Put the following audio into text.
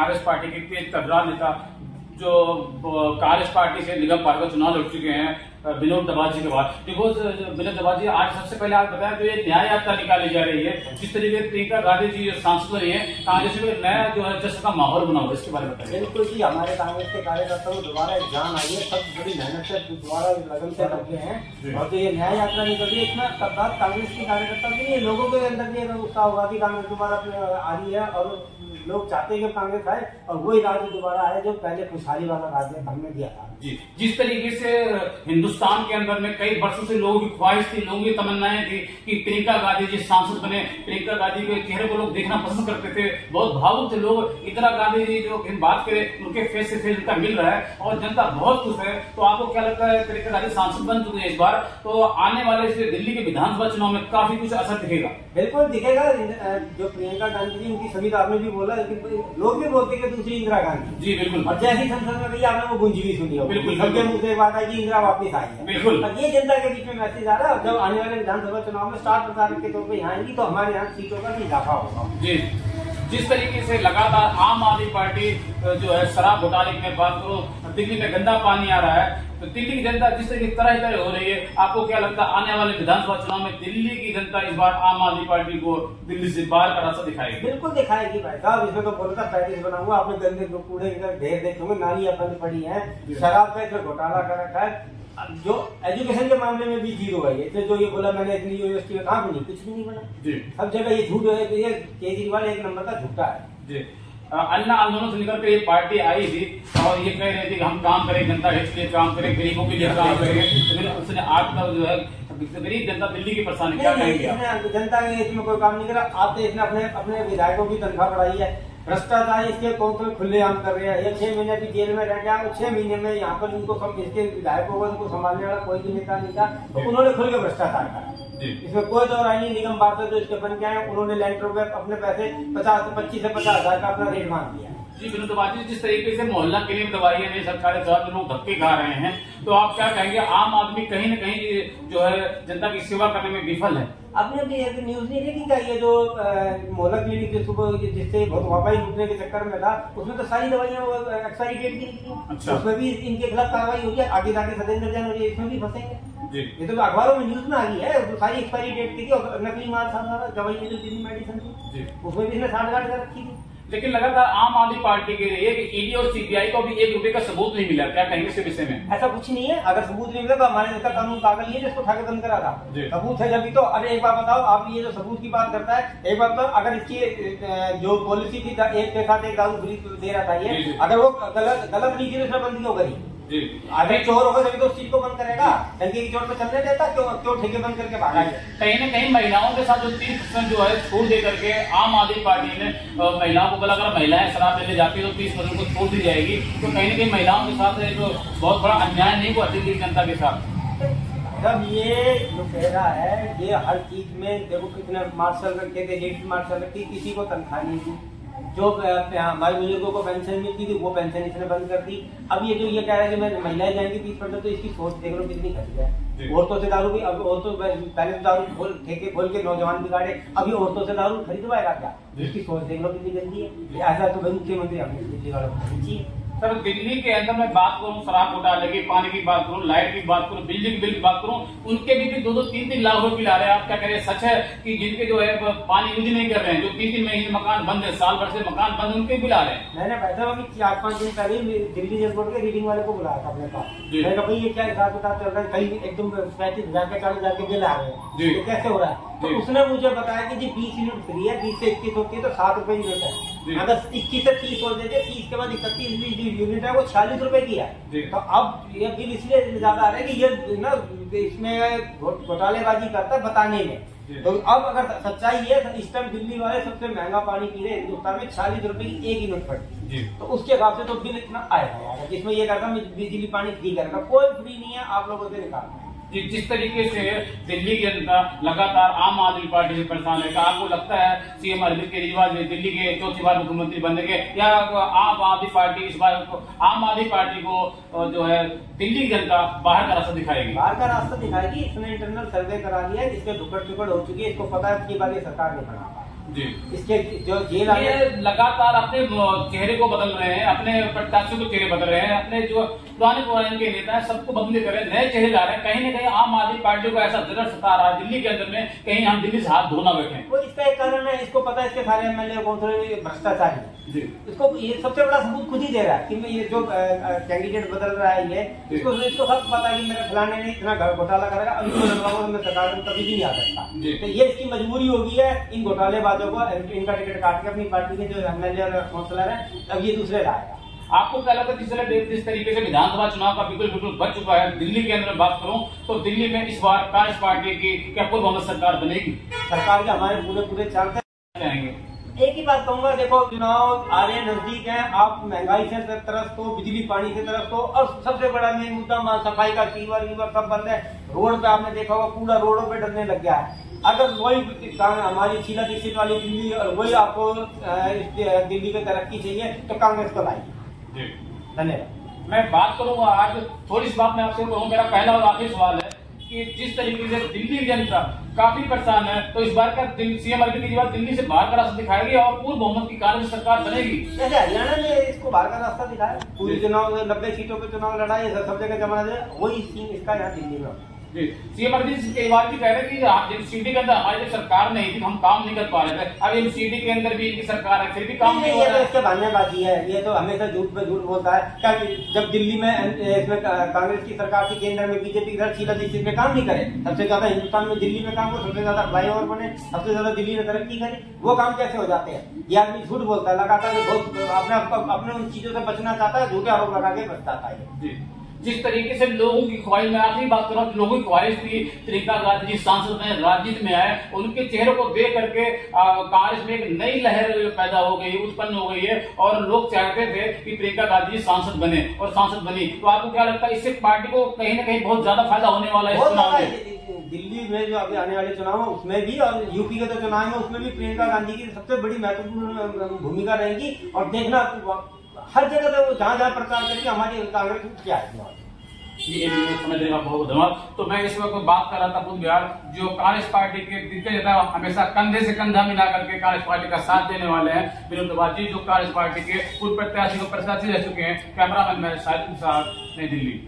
Congress party के तेज तर्रार नेता जो कांग्रेस पार्टी से निगम पार्षद का चुनाव लड़ चुके हैं विनोद दबाजी के बाद, देखो विनोद दबाजी, आज सबसे पहले आप बताया तो ये न्याय यात्रा निकाली जा रही है, जिस तरीके से प्रियंका गांधी जी जो सांसद रही है, कांग्रेस में नया जो है जश्न का माहौल बना हुआ, इसके बारे में बताइए। बिल्कुल जी, हमारे कांग्रेस के कार्यकर्ताओं को दोबारा एक जान आई है, सब बड़ी मेहनत से दोबारा लगन से लगे हैं और जो ये न्याय यात्रा निकल रही है, इतना तबाद कांग्रेस के कार्यकर्ता के लिए लोगों के अंदर भी उत्साह होगा कि कांग्रेस दोबारा आ रही है और लोग चाहते हैं कि कांग्रेस आए और वही राज्य दोबारा आए जो पहले खुशहाली वाला राज्य हमने दिया था। जी, जिस तरीके से हिंदुस्तान के अंदर में कई वर्षों से लोगों की ख्वाहिश थी, लोगों की तमन्नाएं थी कि प्रियंका गांधी जी सांसद बने, प्रियंका गांधी के चेहरे को लोग देखना पसंद करते थे, बहुत भावुक थे लोग। इंदिरा गांधी जी जो बात करें उनके फेस से फेस उनका मिल रहा है और जनता बहुत खुश है। तो आपको क्या लगता है, प्रियंका गांधी सांसद बन चुके हैं इस बार, तो आने वाले दिल्ली के विधानसभा चुनाव में काफी कुछ असर दिखेगा? बिल्कुल दिखेगा। जो प्रियंका गांधी जी उनकी सभी आपने भी बोला, लोग भी बोलते हैं कि दूसरी इंदिरा गांधी। जी बिल्कुल। और जैसी संसद में गई आपने वो गुंजी भी सुनी हो, बिल्कुल सबके मुंह से बात है कि इंदिरा वापस आई है। बिल्कुल। और ये जनता के बीच में मैसेज आ रहा है, जब आने वाले विधानसभा चुनाव में स्टार प्रचारक के तौर पर यहाँ आएंगी तो हमारे यहाँ सीटों का भी इजाफा होगा। जी, जिस तरीके से लगातार आम आदमी पार्टी जो है शराब घोटाले की बात करो, दिल्ली में गंदा पानी आ रहा है, तो दिल्ली की जनता जिस तरीके तरह हो रही है, आपको क्या लगता है आने वाले विधानसभा चुनाव में दिल्ली की जनता इस बार आम आदमी पार्टी को दिल्ली से बाहर का रास्ता दिखाएगी? बिल्कुल दिखाएगी भाई साहब। इसमें तो बोलता पैकेज बना हुआ, आपने गंदे कूड़े ढेर देखे होंगे, नालियां बंद पड़ी है, शराब का इसमें घोटाला कर रखा है। जो एजुकेशन के मामले में भी जीरो है, इससे जो ये बोला मैंने इतनी यूनिवर्सिटी में कहा भी नहीं, कुछ भी नहीं बना। सब जगह ये झूठ है, ये केजरीवाल एक नंबर का झूठा है। जी, अन्ना आंदोलन से निकल के ये पार्टी आई थी और ये कह रही थी कि हम काम करें, जनता हित के लिए काम करें, गरीबों के लिए काम करेंगे, लेकिन उसने आज तक जो है गरीब जनता दिल्ली की परेशानी क्या कहेंगे? जनता के हित में कोई काम नहीं करा। आप तो इसने अपने विधायकों की तनख्वाह बढ़ाई है, भ्रष्टाचार इसके कौन खुलेआम कर रहे हैं। ये 6 महीने की जेल में रह गया, 6 महीने में यहाँ पर इनको सब इसके विधायकों को उनको संभालने वाला कोई भी नेता नहीं था, तो उन्होंने खुल के भ्रष्टाचार करा। इसमें कोई दो राय नहीं। निगम पार्षद जो इसके बन के आए, उन्होंने लैंडरों पे अपने पैसे 25 से 50 हजार का अपना रेट मांग दिया। जी, विनोद दबाजी, जिस तरीके से मोहल्ला क्लिनिक दवाइयां नहीं सरकारी साथ लोग धक्के खा रहे हैं, तो आप क्या कहेंगे? आम आदमी कहीं न कहीं जो है जनता की सेवा करने में विफल है। आपने अभी एक न्यूज नहीं देखी क्या, ये जो मोहल्ला क्लिनिक जिससे वापाई लूटने के चक्कर में था, उसमें तो सारी दवाइयां एक्सपायरी डेट की निकली। अच्छा। उसमें भी इनके खिलाफ कार्रवाई होगी, आगे जाके सदेंद्र जैन और इसमें भी फंसेंगे। ये तो अखबारों में न्यूज में आ गई है, तो सारी एक्सपायरी डेट की थी और नकली माल था दवाई में, जो जितनी मेडिसिन थी उसमें भी इसने 60 कर रखी थी। लेकिन लगातार आम आदमी पार्टी के लिए कि ईडी और सीबीआई को भी 1 रुपए का सबूत नहीं मिला, क्या कहेंगे इसके विषय में? ऐसा कुछ नहीं है, अगर सबूत नहीं मिला तो हमारे नेता कानून पागल नहीं है जिसको ठाके बंद करा था। सबूत है जब तो। अरे एक बात बताओ, आप ये जो सबूत की बात करता है, एक बात बताओ, अगर इसकी जो पॉलिसी थी एक के साथ एक दारू फ्री दे रहा था ये, अगर वो गलत नीति ने बंद क्यों करी? अगर चोर होगा तभी तो उस चीज को बंद करेगा, डंके की चोट पे चलने देता, क्यों ठेके बंद करके भागा है? कहीं न कहीं महिलाओं के साथ जो 30% जो है छूट दे करके आम आदमी पार्टी ने महिलाओं को बोला, अगर महिलाएं शराब लेने जाती है तो 30% को छूट दी जाएगी, तो कहीं न कहीं महिलाओं के साथ एक बहुत बड़ा अन्याय नहीं हुआ दिल्ली की जनता के साथ? जब ये जो कह रहा है, ये हर चीज में देखो कितने मार्शल रखे थे, हेड मार्शल रखी, किसी को तनख्वाह नहीं दी, जो हमारे बुजुर्गों को पेंशन मिलती थी वो पेंशन इसने बंद कर दी। अब ये जो ये कह रहा है कि मैं महिलाएं जाएंगी 30%, तो इसकी सोच देख लो कितनी घटिया है। औरतों से दारू भी, अब औरतों पहले तो दारू ठेके खोल के नौजवान बिगाड़े, अभी औरतों से दारू खरीदवाएगा क्या? इसकी सोच देख लो कितनी गंदी है। ऐसा तो मुख्यमंत्री हमने दिल्ली वालों को चाहिए। सर, दिल्ली के अंदर मैं बात करूं शराब घोटाले की, पानी की बात करूं, लाइट की बात करूं, बिजली के बिल की बात करूं, उनके भी 2-2, 3-3 लाख रुपए ला रहे हैं। आप क्या कह रहे हैं? सच है कि जिनके जो है पानी यूज नहीं कर रहे हैं, जो 3-3 महीने मकान बंद है, साल भर से मकान बंद, उनके बिल आ रहे हैं? मैंने बैठा अभी 4-5 दिन पहले दिल्ली एयरपोर्ट के रीडिंग वाले को बुलाया था अपने पास। मैंने कहा भाई ये क्या हिसाब किताब चल रहा है, कहीं एकदम 35,000 के 40,000 के बिल आ रहे हैं, ये कैसे हो रहा है? तो उसने मुझे बताया कि जी 20 यूनिट फ्री है, 20 से 21 होती है तो 7 रुपए यूनिट है। अगर 21 से 30 हो जाते, 30 के बाद 31 यूनिट है वो 46 रुपए की है। तो अब ये बिल इसलिए ज्यादा आ रहा है कि ये ना इसमें घोटालेबाजी करता है बताने में। तो अब अगर सच्चाई है, इस टाइम दिल्ली वाले सबसे महंगा पानी पी रहे हिंदुस्तान में, 40 रुपए की 1 यूनिट पड़ती, तो उसके हिसाब से तो बिल इतना आएगा। जिसमें ये कहता है बिजली पानी फ्री करेगा, कोई फ्री नहीं है, आप लोगों से निकालना है। जिस तरीके से दिल्ली की जनता लगातार आम आदमी पार्टी से परेशान है, आपको लगता है सीएम अरविंद केजरीवाल दिल्ली के 4थी बार मुख्यमंत्री बनेंगे, या आम आदमी पार्टी इस बार आम आदमी पार्टी को जो है दिल्ली की जनता बाहर का रास्ता दिखाएगी? बाहर का रास्ता दिखाएगी। इसने इंटरनल सर्वे करा लिया है, जिसके टुकड़ हो चुकी है, इसको पता है कि बार ये सरकार नहीं बना। जी। इसके जो जेल लगातार अपने चेहरे को बदल रहे हैं, अपने प्रत्याशियों के चेहरे बदल रहे हैं, अपने जो पुराने के नेता है सबको बदले कर रहे हैं, नए चेहरे ला रहे हैं। कहीं ना कहीं आम आदमी पार्टी को ऐसा जरूर सता रहा है दिल्ली के अंदर में, कहीं हम दिल्ली से हाथ धोना बैठे। वो इसका एक कारण है, इसको पता है इसके सारे एमएलए कौन से भ्रष्टाचारी है। इसको ये सबसे बड़ा सबूत खुद ही दे रहा है कि ये जो कैंडिडेट बदल रहा है ये इसको सब पता है कि मेरे फलाने ने इतना घोटाला करेगा, अब इसको लगवाऊंगा मैं सरकार में कभी भी नहीं आ सकता। तो ये इसकी मजबूरी होगी है इन घोटालेबाजों को इनका टिकट काट के अपनी पार्टी के जो एमएलए और काउंसिलर है अब ये दूसरे लाएगा। आपको क्या लगता है जिस तरीके से विधानसभा चुनाव का बिल्कुल बच चुका है, दिल्ली के अंदर बात करूं तो दिल्ली में इस बार कांग्रेस पार्टी की क्या पूर्व बहुमत सरकार बनेगी? सरकार के हमारे पूरे चांस जाएंगे। एक ही बात कहूंगा, देखो चुनाव आ रहे नजदीक है, आप महंगाई से तरफ तो, बिजली पानी से तरफ तो, और सबसे बड़ा मेन मुद्दा सफाई का, सीवर सब बंद है। रोड पे आपने देखा होगा पूरा रोडों पे डरने लग गया है। अगर वही हमारी शीला दीक्षित वाली दिल्ली और वही आपको दिल्ली की तरक्की चाहिए तो कांग्रेस को लाइए। धन्यवाद। मैं बात करूंगा आज थोड़ी सी बात मैं आपसे कहूँ, मेरा पहला और आखिरी सवाल है कि जिस तरीके से दिल्ली जनता काफी परेशान है, तो इस बार का सीएम अरविंद केजरीवाल दिल्ली से बाहर का रास्ता दिखाएगी और पूर्ण बहुमत की कांग्रेस सरकार बनेगी? जैसे हरियाणा ने इसको बाहर का रास्ता दिखाया, पूरी चुनाव 90 सीटों पे चुनाव लड़ाई, सब जगह जमा दे, वही सीन इसका यहाँ दिल्ली में। जी, सीएम अरविंद केजरीवाल भी कह रहे हैं कि एमसीडी के अंदर हमारी सरकार नहीं थी, हम काम नहीं कर पा रहे थे, अब एमसीडी के अंदर भी इनकी सरकार है, फिर भी काम नहीं हो रहा है। इसके बहानेबाजी है, ये तो हमेशा झूठ पे झूठ बोलता है। क्या जब दिल्ली में इसमें कांग्रेस की सरकार थी, केंद्र में बीजेपी की शीला दीक्षित में काम नहीं करे, सबसे ज्यादा हिंदुस्तान में दिल्ली में काम करे, सबसे ज्यादा फ्लाईओवर बने, सबसे ज्यादा दिल्ली ने तरक्की करी, वो काम कैसे हो जाते हैं? ये आदमी झूठ बोलता है लगातार, बहुत अपने उन चीजों से बचना चाहता है, झूठे आरोप लगा के बचता है। जिस तरीके से लोगों की ख्वाहिश, मैं आखिरी बात कर रहा हूँ, लोगों की ख्वाहिश थी प्रियंका गांधी जी सांसद में राजनीति में आए, उनके चेहरे को देख करके कांग्रेस में एक नई लहर पैदा हो गई, उत्पन्न हो गई है और लोग चाहते थे कि प्रियंका गांधी जी सांसद बने और सांसद बनी। तो आपको क्या लगता है इससे पार्टी को कहीं ना कहीं बहुत ज्यादा फायदा होने वाला है इस चुनाव में? दिल्ली में जो अभी आने वाले चुनाव है उसमें भी और यूपी के जो चुनाव है उसमें भी प्रियंका गांधी की सबसे बड़ी महत्वपूर्ण भूमिका रहेगी। और देखना हर जगह से जहाँ जहाँ प्रचार करके हमारी कांग्रेस क्या है ये समझने का बहुत धन्यवाद। तो मैं इस वक्त बात कर रहा था पूर्ण बिहार, जो कांग्रेस पार्टी के दिग्गज नेता हमेशा कंधे से कंधा मिला करके कांग्रेस पार्टी का साथ देने वाले हैं विनोद त्रिपाठी, जो कांग्रेस पार्टी के पूर्व प्रत्याशी को प्रत्याशी रह चुके हैं। कैमरामैन मैं शाहिद नई दिल्ली।